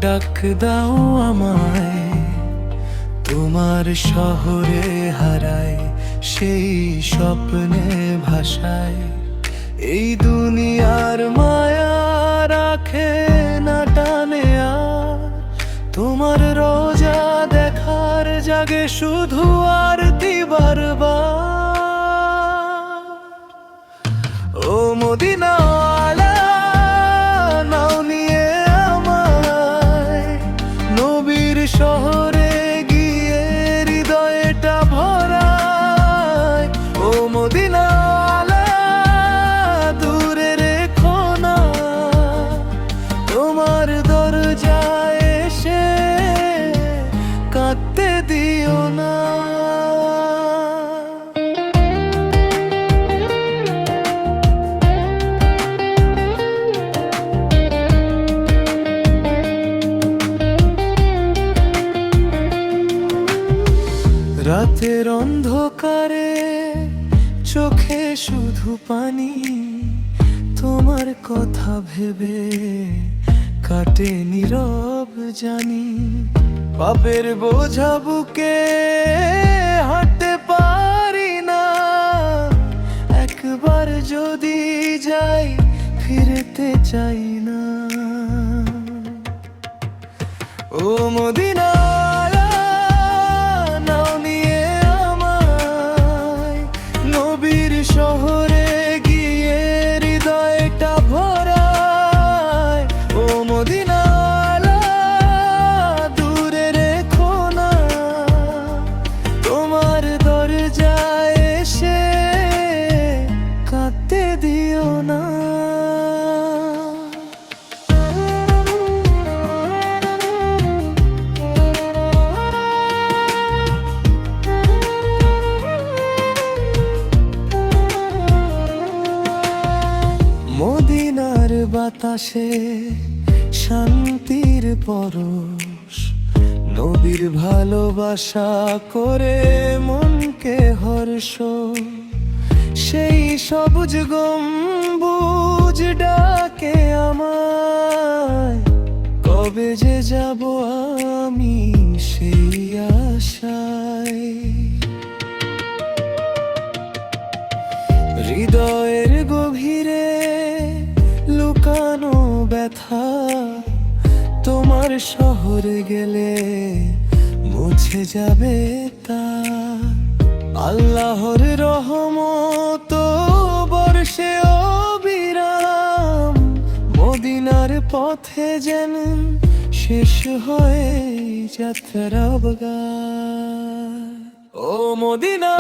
ডাক দাও আমায়, তোমার শহরে হারায় সেই স্বপ্নে ভাষায়। এই দুনিয়ার মায়া রাখে না টানে আর, তোমার রোজা দেখার জাগে শুধু আরতি বারবার। ও মদিনা ওয়ালা, নাও নিয়ে আমায় নবীর শহরে গিয়ে হৃদয়টা ভরায়। ও মদিনা ওয়ালা, দূরে রেখো না, তোমার দরজায় এসে কাঁদতে দিও না। রাতের অন্ধকারে চোখে শুধু পানি, তোমার কথা ভেবে কাটে নীরব জানি। পাপের বোঝা বুকে হাঁটতে পারি না, একবার যদি যাই ফিরতে চাই না। ও মদিনা ওয়ালা, নাও নিয়ে আমায় নবীর শহরে গিয়ে হৃদয়টা ভরায়। ও মদিনা ওয়ালা, দূরে রেখো না, তোমার দরজায় এসে কাঁদতে দিও না। মদিনার বাতাসে শান্তির পরশ, নবীর ভালোবাসা করে মনকে হর্ষ। সেই সবুজ গম্বুজ ডাকে আমায়, কবে যে যাব আমি সেই আশায়। হৃদয়ের গভীরে লুকানো ব্যথা, তোমার শহরে গেলে মুছে যাবে তা। আল্লাহর রহমত বর্ষে অবিরাম, মদিনার পথে যেন শেষ হয়ে যাত্রা। ও মদিনা